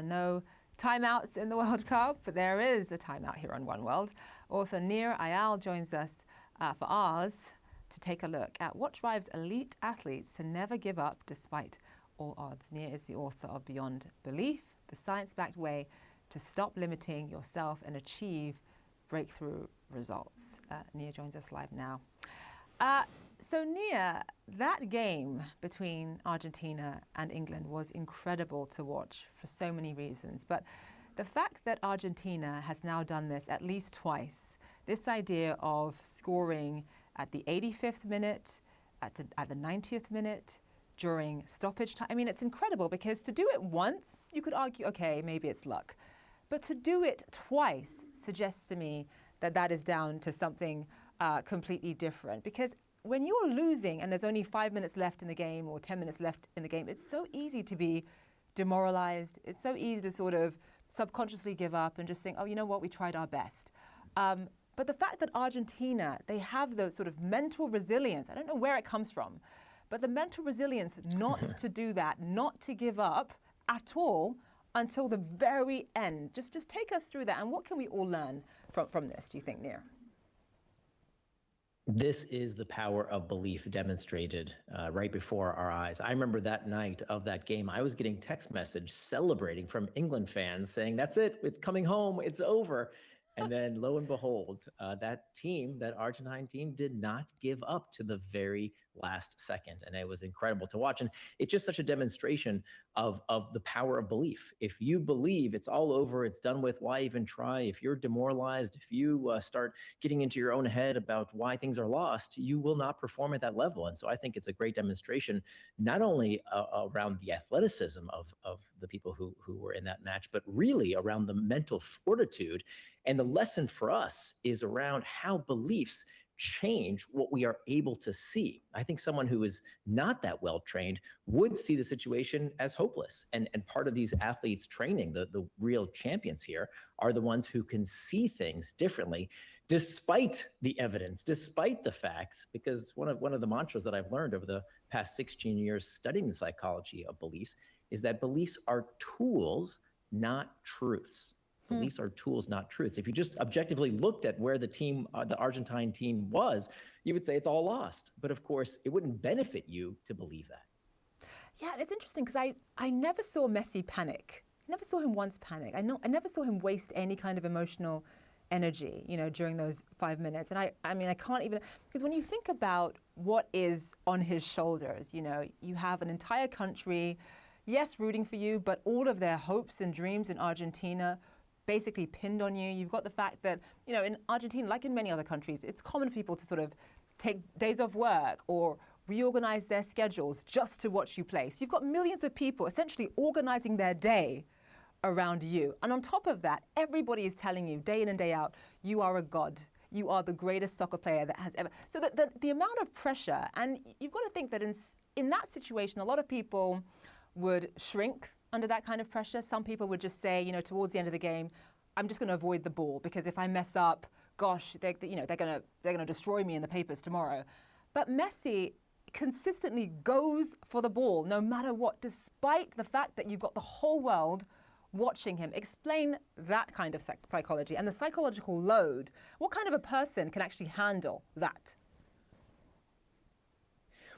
no timeouts in the World Cup, but there is a timeout here on One World. Author Nir Eyal joins us for ours to take a look at what drives elite athletes to never give up despite all odds. Nir is the author of Beyond Belief, the science-backed way to stop limiting yourself and achieve breakthrough results. Nir joins us live now. So Nir, that game between Argentina and England was incredible to watch for so many reasons. But the fact that Argentina has now done this at least twice, this idea of scoring at the 85th minute, at the 90th minute, during stoppage time, I mean, it's incredible because to do it once, you could argue, okay, maybe it's luck. But to do it twice suggests to me that that is down to something completely different. Because when you're losing and there's only 5 minutes left in the game or 10 minutes left in the game, it's so easy to be demoralized. It's so easy to sort of subconsciously give up and just think, oh, you know what, we tried our best. But the fact that Argentina, they have the sort of mental resilience, I don't know where it comes from, but the mental resilience not to do that, not to give up at all until the very end. Just take us through that, and what can we all learn from this, do you think, Nir? This is the power of belief demonstrated right before our eyes. I remember that night of that game, I was getting text message celebrating from England fans saying, that's it, it's coming home, it's over. And then lo and behold, that team, that Argentine team, did not give up to the very last second. And it was incredible to watch. And it's just such a demonstration of the power of belief. If you believe it's all over, it's done with, why even try? If you're demoralized, if you start getting into your own head about why things are lost, you will not perform at that level. And so I think it's a great demonstration, not only around the athleticism of the people who were in that match, but really around the mental fortitude. And the lesson for us is around how beliefs change what we are able to see. I think someone who is not that well trained would see the situation as hopeless. And part of these athletes training, the real champions here, are the ones who can see things differently, despite the evidence, despite the facts. Because one of the mantras that I've learned over the past 16 years studying the psychology of beliefs is that beliefs are tools, not truths. Beliefs are tools, not truths. If you just objectively looked at where the Argentine team was, you would say it's all lost. But of course, it wouldn't benefit you to believe that. Yeah, it's interesting because I never saw Messi panic. I never saw him once panic. I never saw him waste any kind of emotional energy, during those 5 minutes. And I mean, I can't even, because when you think about what is on his shoulders, you have an entire country, yes, rooting for you, but all of their hopes and dreams in Argentina basically pinned on you. You've got the fact that, in Argentina, like in many other countries, it's common for people to sort of take days off work or reorganize their schedules just to watch you play. So you've got millions of people essentially organizing their day around you. And on top of that, everybody is telling you day in and day out, you are a god. You are the greatest soccer player that has ever. So the amount of pressure, and you've got to think that in that situation, a lot of people would shrink under that kind of pressure. Some people would just say, towards the end of the game, I'm just going to avoid the ball because if I mess up, gosh, they're going to destroy me in the papers tomorrow. But Messi consistently goes for the ball no matter what, despite the fact that you've got the whole world watching him. Explain that kind of psychology and the psychological load. What kind of a person can actually handle that?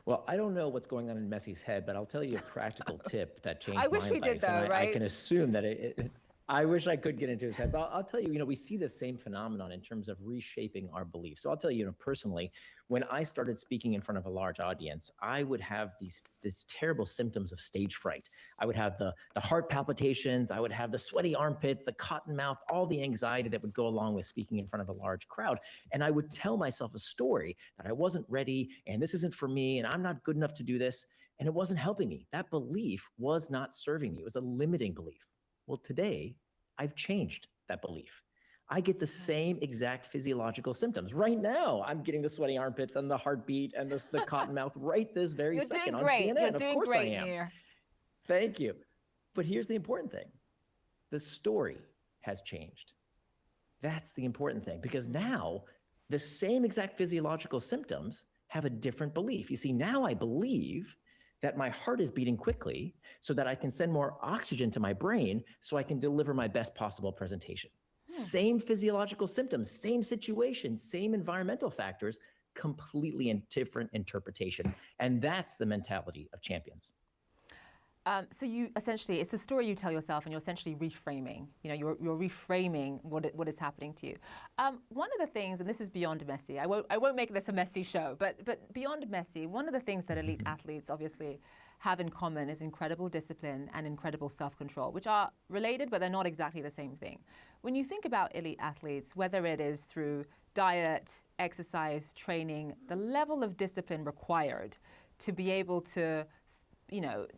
Well, I don't know what's going on in Messi's head, but I'll tell you a practical tip that changed my life. I wish we did, though, right? I can assume that I wish I could get into his head, but I'll tell you, we see the same phenomenon in terms of reshaping our beliefs. So I'll tell you, personally, when I started speaking in front of a large audience, I would have these terrible symptoms of stage fright. I would have the heart palpitations, I would have the sweaty armpits, the cotton mouth, all the anxiety that would go along with speaking in front of a large crowd. And I would tell myself a story that I wasn't ready, and this isn't for me, and I'm not good enough to do this. And it wasn't helping me. That belief was not serving me. It was a limiting belief. Well, today, I've changed that belief. I get the same exact physiological symptoms. Right now, I'm getting the sweaty armpits and the heartbeat and the cotton mouth right this very second on CNN. Of course I am. Nir. Thank you. But here's the important thing. The story has changed. That's the important thing, because now the same exact physiological symptoms have a different belief. You see, now I believe that my heart is beating quickly so that I can send more oxygen to my brain so I can deliver my best possible presentation. Same physiological symptoms, same situation, same environmental factors, completely different interpretation. And that's the mentality of champions. So you essentially, it's the story you tell yourself, and you're essentially reframing. You're reframing what is happening to you. One of the things, and this is beyond messy. I won't make this a messy show, but beyond messy, one of the things that elite athletes obviously have in common is incredible discipline and incredible self-control, which are related, but they're not exactly the same thing. When you think about elite athletes, whether it is through diet, exercise, training, the level of discipline required to be able to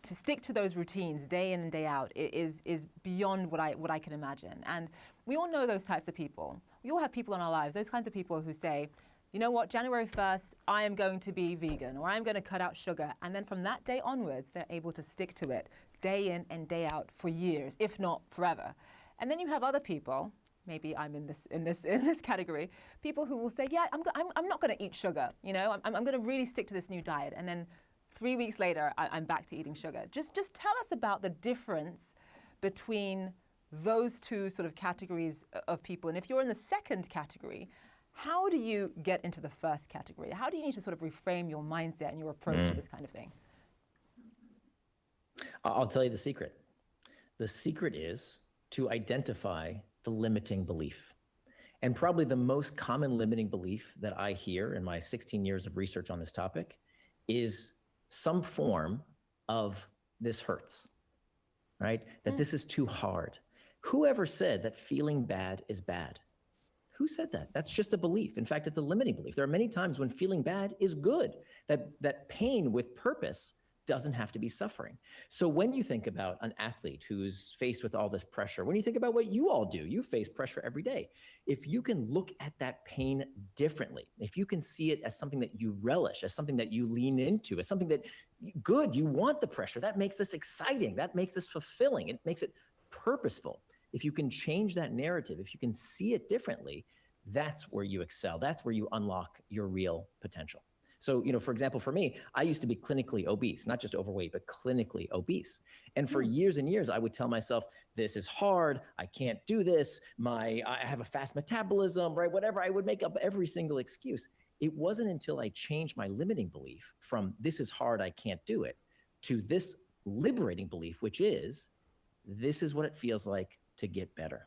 stick to those routines day in and day out is beyond what I can imagine. And we all know those types of people. We all have people in our lives, those kinds of people who say, you know what, January 1st, I am going to be vegan, or I'm going to cut out sugar. And then from that day onwards, they're able to stick to it day in and day out for years, if not forever. And then you have other people, maybe I'm in this category, people who will say, yeah, I'm not going to eat sugar. I'm going to really stick to this new diet. And then 3 weeks later, I'm back to eating sugar. Just tell us about the difference between those two sort of categories of people. And if you're in the second category, how do you get into the first category? How do you need to sort of reframe your mindset and your approach to this kind of thing? I'll tell you the secret. The secret is to identify the limiting belief. And probably the most common limiting belief that I hear in my 16 years of research on this topic is some form of this hurts, right? That this is too hard. Whoever said that feeling bad is bad? Who said that? That's just a belief. In fact, it's a limiting belief. There are many times when feeling bad is good, that pain with purpose doesn't have to be suffering. So when you think about an athlete who's faced with all this pressure, when you think about what you all do, you face pressure every day. If you can look at that pain differently, if you can see it as something that you relish, as something that you lean into, as something that good, you want the pressure, that makes this exciting, that makes this fulfilling, it makes it purposeful. If you can change that narrative, if you can see it differently, that's where you excel. That's where you unlock your real potential. So, for example, for me, I used to be clinically obese, not just overweight, but clinically obese. And for years and years, I would tell myself, this is hard. I can't do this. I have a fast metabolism, right? Whatever. I would make up every single excuse. It wasn't until I changed my limiting belief from this is hard, I can't do it, to this liberating belief, which is, this is what it feels like to get better.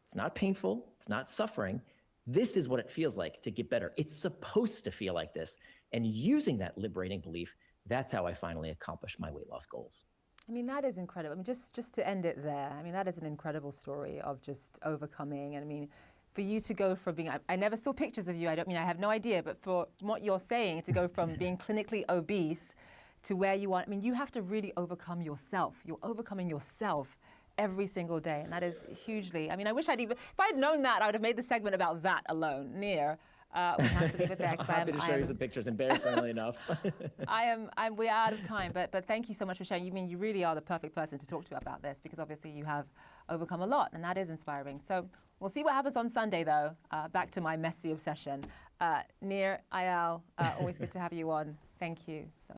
It's not painful. It's not suffering. This is what it feels like to get better. It's supposed to feel like this. And using that liberating belief, that's how I finally accomplished my weight loss goals. I mean, that is incredible. I mean, just to end it there, I mean, that is an incredible story of just overcoming. And I mean, for you to go from being, I never saw pictures of you. I have no idea, but for what you're saying, to go from being clinically obese to where you want, I mean, you have to really overcome yourself. You're overcoming yourself every single day, and that is hugely, I mean, I wish if I'd known that, I would have made the segment about that alone. Nir, we have to leave it there. I'm happy to show you some pictures, embarrassingly enough. We're out of time, but thank you so much for sharing. You really are the perfect person to talk to about this, because obviously you have overcome a lot, and that is inspiring. So we'll see what happens on Sunday, though. Back to my messy obsession. Nir Eyal, always good to have you on. Thank you so